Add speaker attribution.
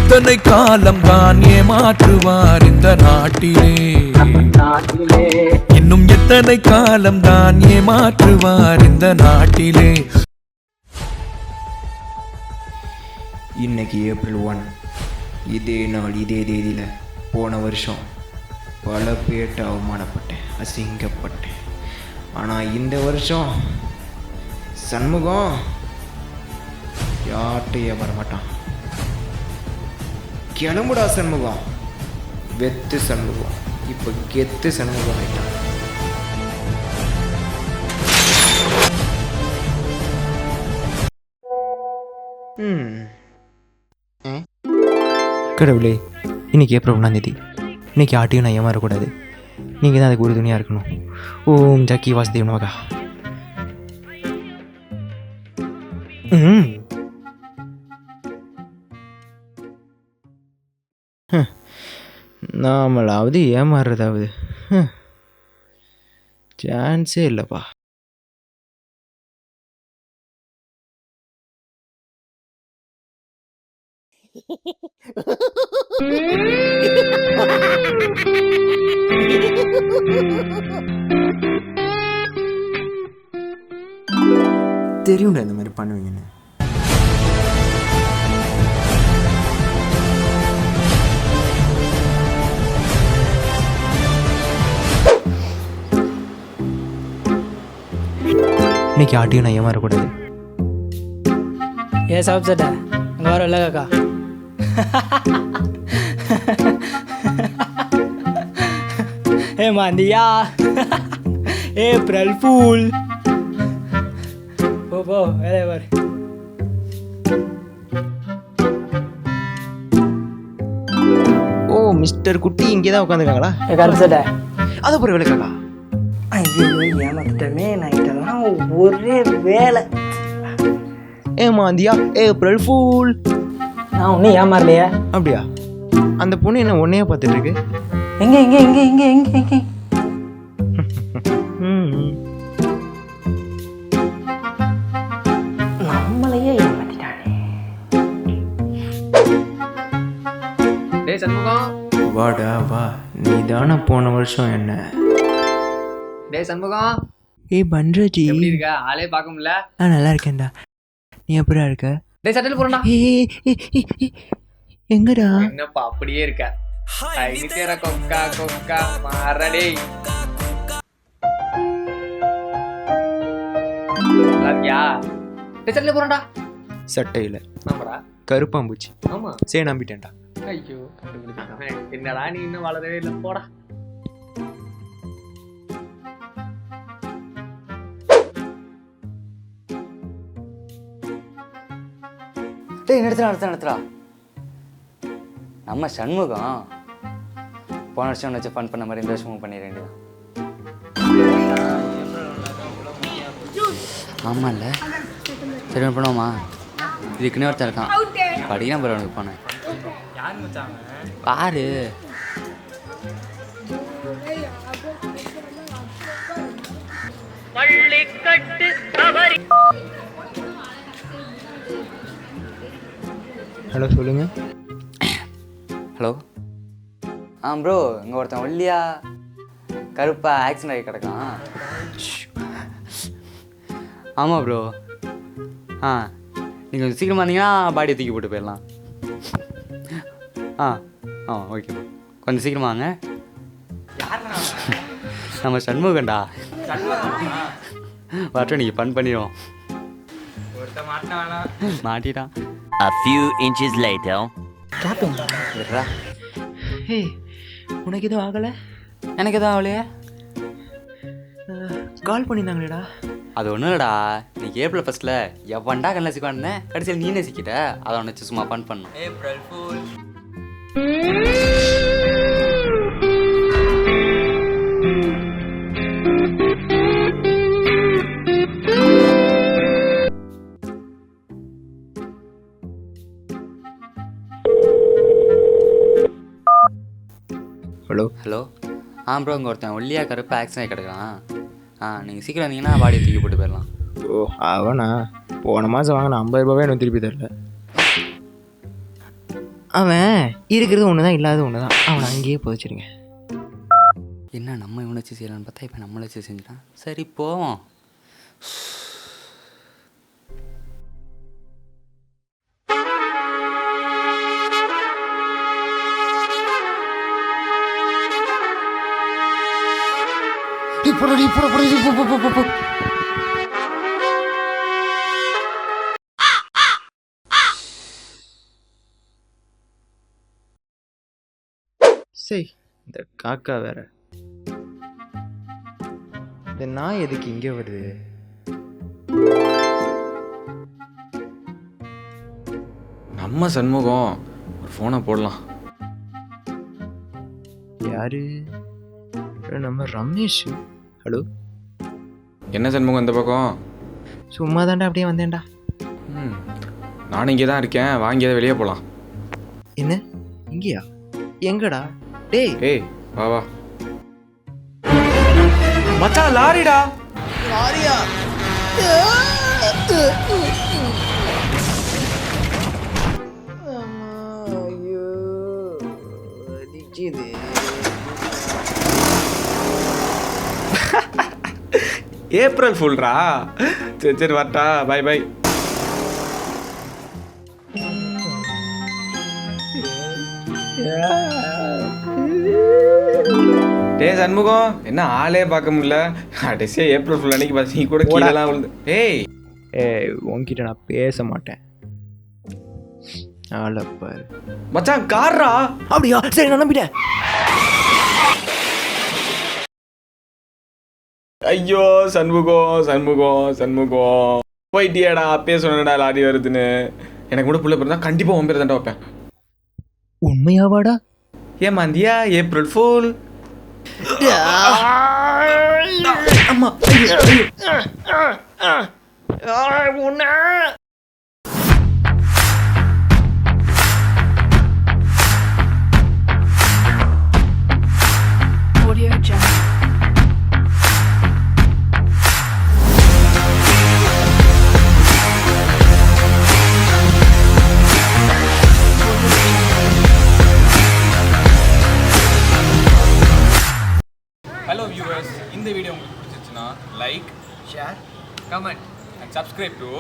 Speaker 1: எத்தனை காலம் தான் ஏமாற்றுவார் இந்த நாட்டிலே, இன்னும் எத்தனை காலம் தான் ஏமாற்றுவார் இந்த நாட்டிலே.
Speaker 2: இன்னைக்கு ஏப்ரல் 1, இதே நாள் இதே தேதியில் போன வருஷம் பல பேர்ட்ட அவமானப்பட்டேன், அசிங்கப்பட்டேன். ஆனால் இந்த வருஷம் சண்முகம் யார்கிட்டையும் வரமாட்டான். கிளம்புடா சண்முகம், வெத்து சண்முகம், இப்போ கெத்து சண்முகம் ஆயிட்டான்.
Speaker 3: கடவுளே, இன்றைக்கி ஏப்ரல் 1, இன்றைக்கி ஆட்டையும் நான் ஏமாறக்கூடாது. நீங்கள் தான் அதுக்கு ஒரு துணியாக இருக்கணும். ஓம் ஜக்கி வாசுதேவ் நமகா. நாமளாவது ஏமாறுறதாவது சான்ஸே இல்லைப்பா.
Speaker 2: தெரியும்டா இந்த மாதிரி பண்ணுவீங்கன்னு.
Speaker 3: இன்னைக்கு ஆட்டையும் நான் ஏமாறக்கூடாது.
Speaker 4: ஏ சாப் சட்டை அங்கே வர இல்லை காக்கா. ஏ மாந்தியா, ஏப்ரல் ஃபூல். போ போ வேலையை பாரு.
Speaker 3: ஓ மிஸ்டர் குட்டி இங்கே தான் உட்காந்துருக்காங்களா?
Speaker 4: ஏ கருப்பு சட்டை.
Speaker 3: அதை போகிற வேலை காக்கா.
Speaker 4: ஐயோ ஏமாத்திட்டமே, நைட்டெல்லாம் ஒரே வேலை.
Speaker 3: ஏமாந்தியா ஏப்ரல் ஃபூல்.
Speaker 4: நான் ஒன்றும் ஏமாறலையே.
Speaker 3: அப்படியா? அந்த பொண்ணு என்ன ஒன்னையே பார்த்துட்டு இருக்கு.
Speaker 4: எங்கே எங்கே எங்கே எங்கே எங்கே எங்கே நம்மளையே ஏமாத்திட்டானே.
Speaker 5: டேய் சண்முகம்,
Speaker 2: வாடா வா, நீ தானே போன வருஷம் என்ன.
Speaker 5: டேய் சண்முகம்,
Speaker 3: ஏய் பண்ராஜி,
Speaker 5: எப்படி இருக்க? ஆளே பார்க்க முடியல.
Speaker 3: நான் நல்லா இருக்கேன்டா. நீ எப்படா இருக்க?
Speaker 5: டேய் சட்டையில போறேன்டா.
Speaker 3: எங்கடா?
Speaker 5: என்னப்பா அப்படியே இருக்க? ஐனிட்டேர கொக்கா கொக்கா மாறடே. லாக்கியா? டேய் சட்டையில போறேன்டா.
Speaker 3: சட்டையில்
Speaker 5: ஆமாடா.
Speaker 3: கருப்பாம்பூச்சி.
Speaker 5: ஆமா.
Speaker 3: சரி நம்பிட்டேன்டா.
Speaker 5: ஐயோ என்னடா நீ இன்னும் வளரவே இல்லை, போடா.
Speaker 6: டேய் நிறுத்துறா. நம்ம சண்முகம் போன வருஷம் வச்சு ஃபன் பண்ண மாதிரி இந்த வருஷமும் பண்ணிட வேண்டியதான். ஆமாம்ல, சரி ஒன்று பண்ணுவோமா? இதுக்குன்னே ஒருத்தர் இருக்கான், படிக்கலாம் போகிற அவனுக்கு போனேன் பாரு.
Speaker 3: ஹலோ சொல்லுங்க.
Speaker 6: ஹலோ. ப்ரோ, இங்கே ஒருத்தன் ஒல்லியா கருப்பா ஆக்சிடென்ட் ஆகி கிடக்கான். ஆமாம் ப்ரோ. நீங்கள் கொஞ்சம் சீக்கிரமாக இருந்தீங்கன்னா பாடியை தூக்கி போட்டு போயிடலாம். ஓகே ப்ரோ, கொஞ்சம் சீக்கிரமாக வாங்க. நம்ம சண்முகண்டா வரட்டும், நீங்கள் ஃபன் பண்ணிடுவோம். மாட்டிட்டான்.
Speaker 7: A few inches later.
Speaker 6: விட்றா,
Speaker 3: ஏய் உனக்கு எதுவும் ஆகலை?
Speaker 6: எனக்கு எதுவும் அவளையே
Speaker 3: கால் பண்ணியிருந்தாங்களேடா.
Speaker 6: அது ஒன்றும் இல்லைடா, இன்னைக்கு ஏப்ரல் ஃபர்ஸ்ட்டில் எவன்டா கண்ணில் சிக்கானேன், கடைசியில் நீனே சிக்கிட்ட. அதை ஒன்று வச்சு சும்மா ஃபன் பண்ணணும். April fool.
Speaker 3: Hello.
Speaker 6: Hello. Bro, இங்கே ஒருத்தன் ஒல்லியா கருப்பு ஆக்சிடென்ட் ஆகி கிடக்கான். நீங்கள் சீக்கிரம் வந்தீங்கன்னா பாடியை தூக்கி போட்டு போயிடலாம்.
Speaker 3: ஓ அவனா? போன மாதம் வாங்கின 50 ரூபாவே எனக்கு திருப்பி தரல. அவன் இருக்கிறது ஒன்று தான், இல்லாதது ஒன்று தான். அவனை அங்கேயே புதைச்சிருங்க.
Speaker 6: என்ன நம்ம இவனை வச்சு செய்யலான்னு பார்த்தா இப்போ நம்மளை வச்சு செஞ்சிட்டான். சரி போவோம்.
Speaker 3: சரி, இந்த காக்கா வேற. இந்த நாய் எதுக்கு இங்கே வருது?
Speaker 8: நம்ம சண்முகம் ஒரு ஃபோனை போடலாம்.
Speaker 3: யாரு? நம்ம ரமேஷ். ஹலோ,
Speaker 8: என்ன சண்முகம் இந்த பக்கம்?
Speaker 3: சும்மா தாண்டா அப்படியே வந்தேன்டா.
Speaker 8: நானும் இங்கே தான் இருக்கேன், வாங்கி வெளியே போகலாம்.
Speaker 3: என்ன இங்கேயா? எங்கடா? டேய்
Speaker 8: ஏய் வா வா.
Speaker 1: மச்சான் லாரிடா.
Speaker 3: லாரியா? ஐயோ அடிக்குது.
Speaker 8: ஏப்ரல் ஃபுல்ரா. சரி சரி வரட்டா, பை பை. டே சண்முகம், என்ன ஆளே பார்க்க முடியல? கடைசியா ஏப்ரல் ஃபுல் அன்னைக்கு பார்த்து நீ கூட கீழெல்லாம் விழுந்து. ஏய்
Speaker 3: ஏய், உன்கிட்ட நான் பேச மாட்டேன். ஆளப்பாரு
Speaker 8: மச்சான் கார்ரா.
Speaker 3: அப்படியா? சரி, நான் நம்பிட்டேன்.
Speaker 8: ஐயோ சண்முகம் சண்முகம் சண்முகம் போயிட்டியாடா. அப்பயே சொன்னடா லாரி வருதுன்னு. எனக்கு கூட புள்ள பிறந்தா கண்டிப்பா உன் பேர் தாண்டா வைப்பேன்.
Speaker 3: உண்மையாவாடா?
Speaker 8: ஏமாந்தியா? April fool. அம்மா
Speaker 9: Audio Jungle.
Speaker 8: ஹலோ வியூவர்ஸ், இந்த வீடியோ உங்களுக்கு பிடிச்சிருச்சுன்னா like, share, comment and subscribe to